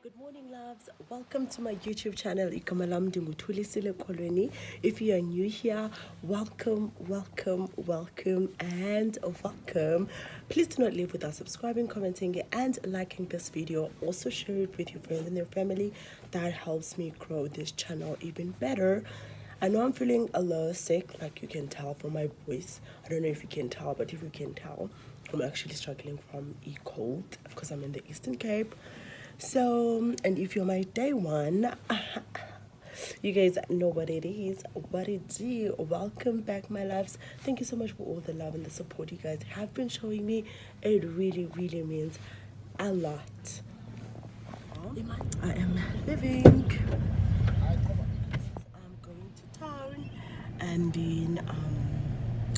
Good morning, loves. Welcome to my YouTube channel. Thulisile Kolweni. If you are new here, welcome, and welcome. Please do not leave without subscribing, commenting, and liking this video. Also share it with your friends and your family. That helps me grow this channel even better. I know I'm feeling a little sick, like you can tell from my voice. I don't know if you can tell, but if you can tell, I'm actually struggling from a cold because I'm in the Eastern Cape. So, and if you're my day one, you guys know what it is, what it is. Welcome back, my loves. Thank you so much for all the love and the support you guys have been showing me. It really, really means a lot. I am leaving. I'm going to town, and then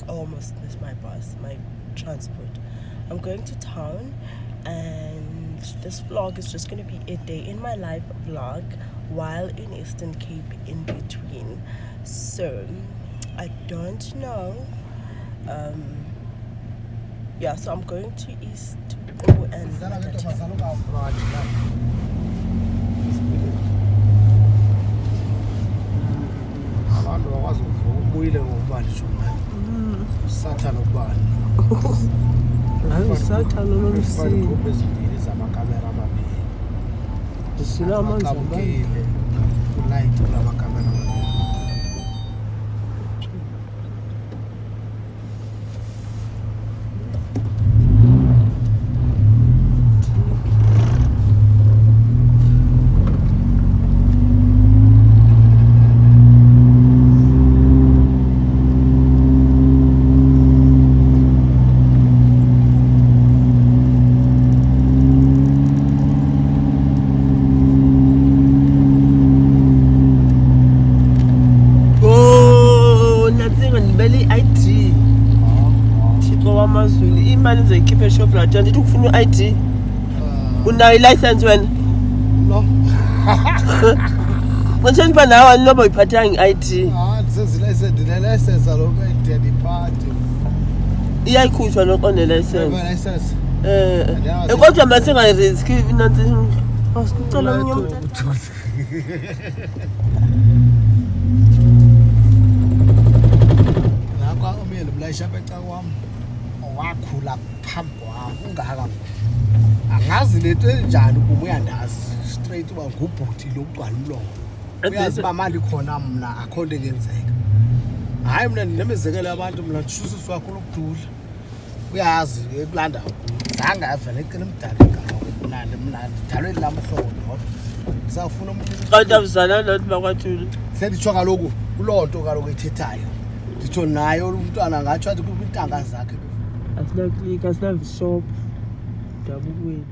almost missed my bus, my transport. I'm going to town, and this vlog is just going to be a day in my life vlog while in Eastern Cape in between. So I don't know. Yeah, so I'm going to East and imali ngizoyikhipha eshop la ndithi ukufuna i-ID unayo i-license wena no manje uba nawe noba uyiphathanga i-ID ndine-license aloku ndiyadiphathe iyayikhutshwa noqo ne-license license kodwa mna singayiriski nansi sicela omnye umntu nakwa omyeni mlayisha beca kwam wakhula phambi kwam ungaka angazi lento enjani kum uyandazi straight uba ngubhuti lokugcwala umlomo uyazi uba mali khona mna akho nto engenzeka hayi mna ndinemizekelo yabantu mna ndishusiswa kakhulu ukudula uyazi ekulanda zange avele ecela umdala ngawo mna ndidalwe lam hlobo ndodwa ndisafuna kanti awuzalana nathi bakwathula senditsho kaloku kuloo nto kaloku ethethayo nditsho nayo umntwana ngatsho athi kwintanga zakhe asinaklika asinavishop ndabukweni.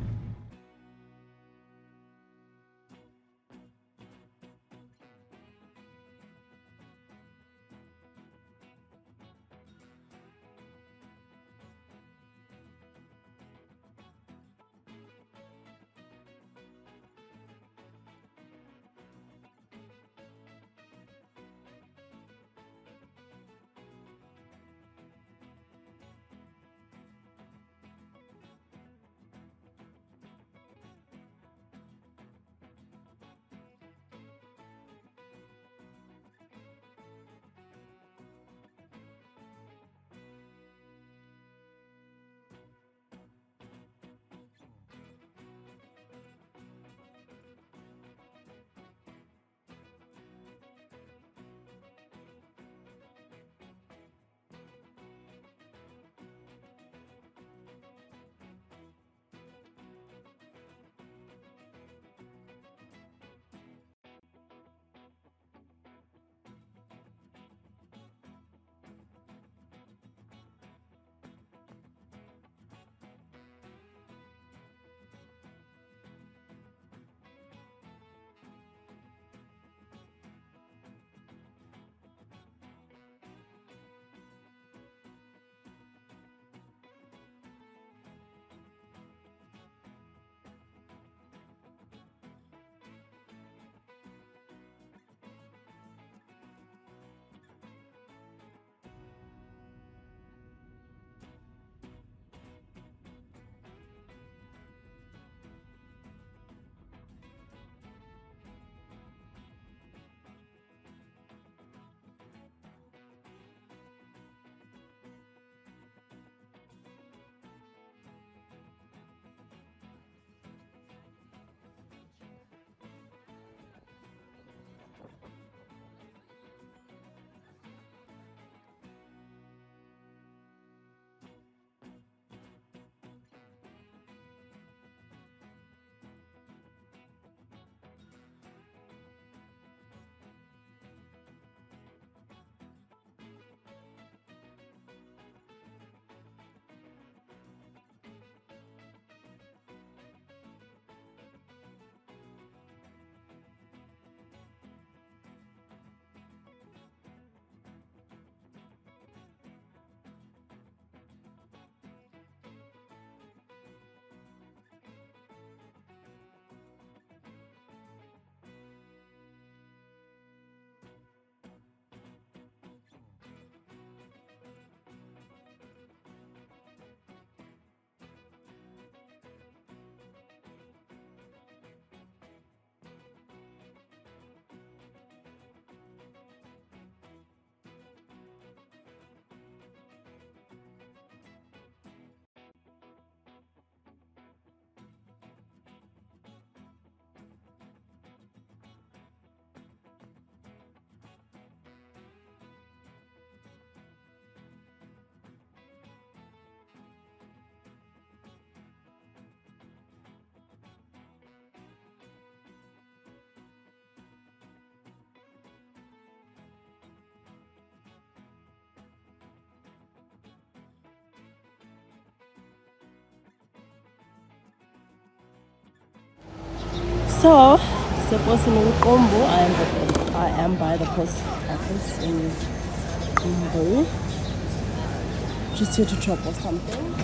So, supposed to I am by the post office in Umbu. Just here to drop off something.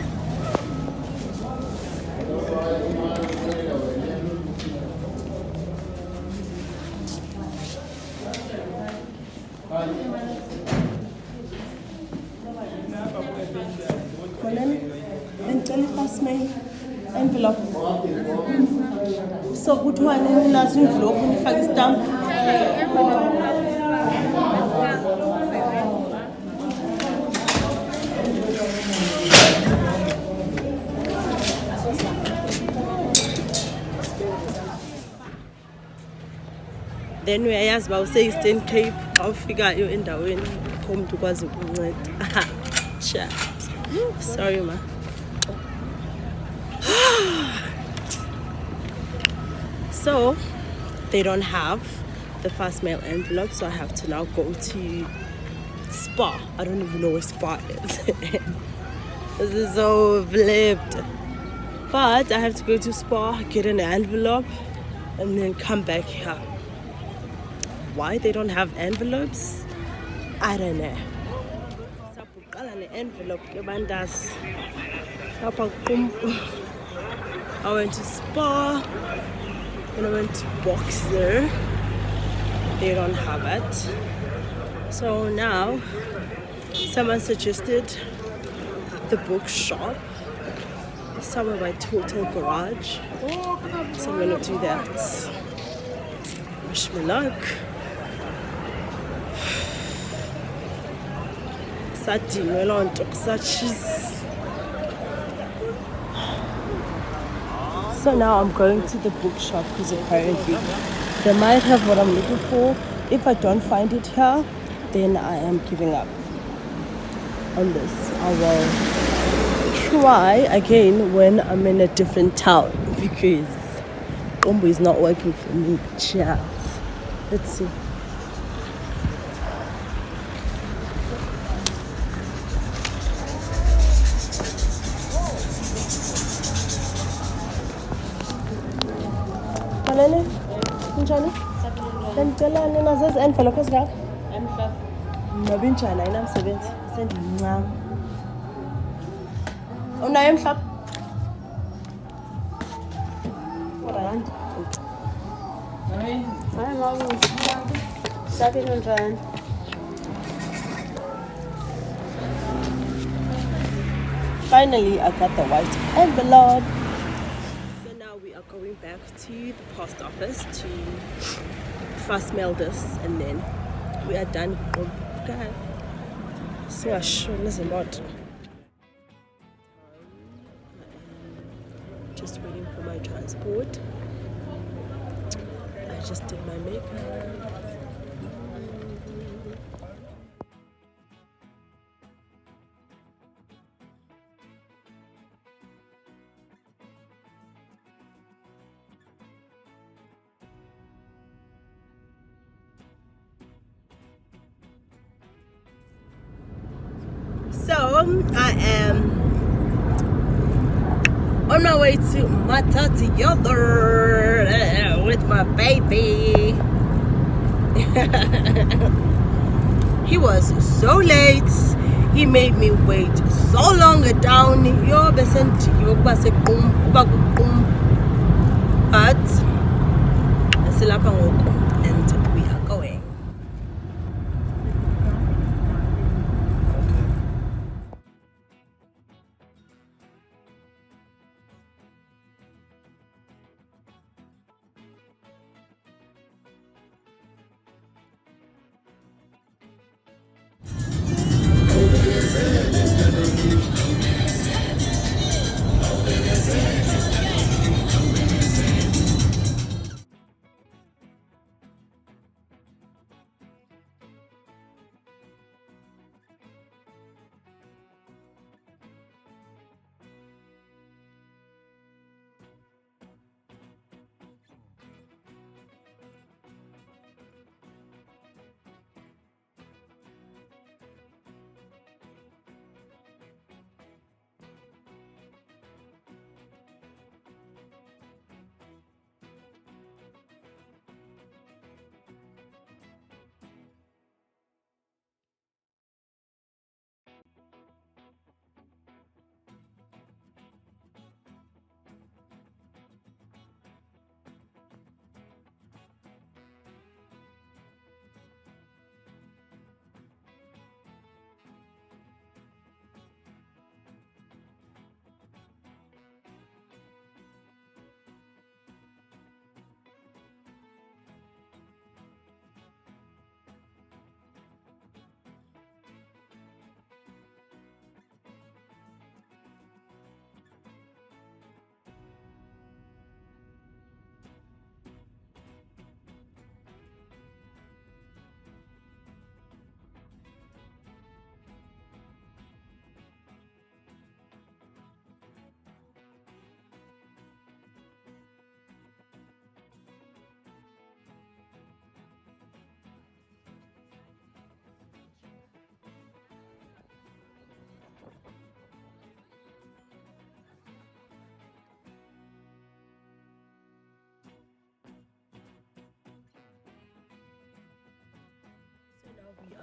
And first mail envelope. So good one and last envelope when you find stamp. Then we asked about say Eastern Cape, I'll figure you in the wind. Come to KwaZulu Natal. Chat. Sorry, ma. So they don't have the fast mail envelope, so I have to now go to Spa. I don't even know where Spa is. This is so flipped. But I have to go to Spa, get an envelope, and then come back here. Why they don't have envelopes? I don't know. Envelope. I went to Spa and I went to Boxer. They don't have it. So now someone suggested the bookshop somewhere by Total Garage. So I'm gonna do that. Wish me luck. So now I'm going to the bookshop because apparently they might have what I'm looking for. If I don't find it here, then I am giving up on this. I will try again when I'm in a different town because Umbu is not working for me. Cheers. Let's see. Malene? Kunjani? Ngicela nina zezi envelope ezingaka? M5. Noba injani ayinamsebenzi. Sendiyincama. Unayo M5? Rand. Hayi mama. Sabi njani? Finally, I got the white envelope. Going back to the post office to fast mail this and then we are done. Okay. So I sure is a lot. Just waiting for my transport. I just did my makeup. So I am on my way to Mata together with my baby. He was so late. He made me wait so long down. But and we are going.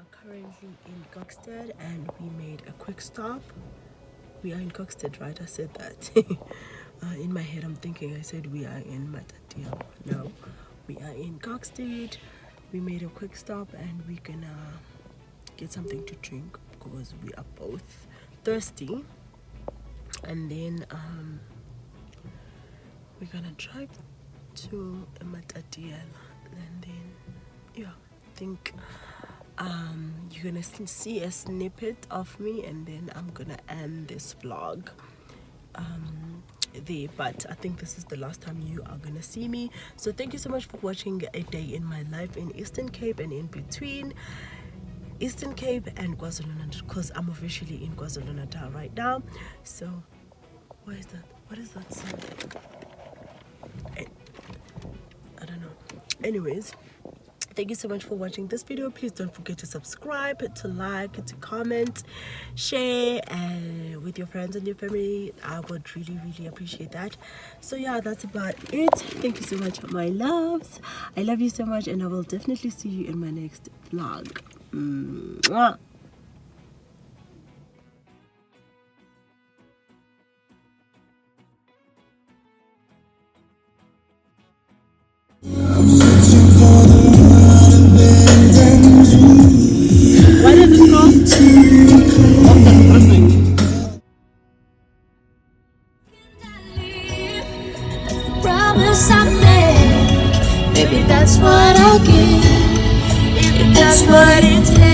are currently in Gokstead and we made a quick stop. We are in Gokstead, right? I said that. In my head I'm thinking I said we are in Matatia. No, we are in Gokstead. We made a quick stop and we're gonna get something to drink because we are both thirsty. And then we're gonna drive to Matatia and then yeah, I think you're gonna see a snippet of me and then I'm gonna end this vlog there, but I think this is the last time you are gonna see me. So thank you so much for watching a day in my life in Eastern Cape and in between Eastern Cape and KwaZulu-Natal, because I'm officially in KwaZulu-Natal right now. So what is that? What is that sound? I don't know. Anyways, thank you so much for watching this video. Please don't forget to subscribe, to like, to comment, share with your friends and your family. I would really appreciate that. So yeah, that's about it. Thank you so much, my loves. I love you so much and I will definitely see you in my next vlog. Mwah. What is it called? Promise I make, maybe that's what I'll give, if that's what it takes.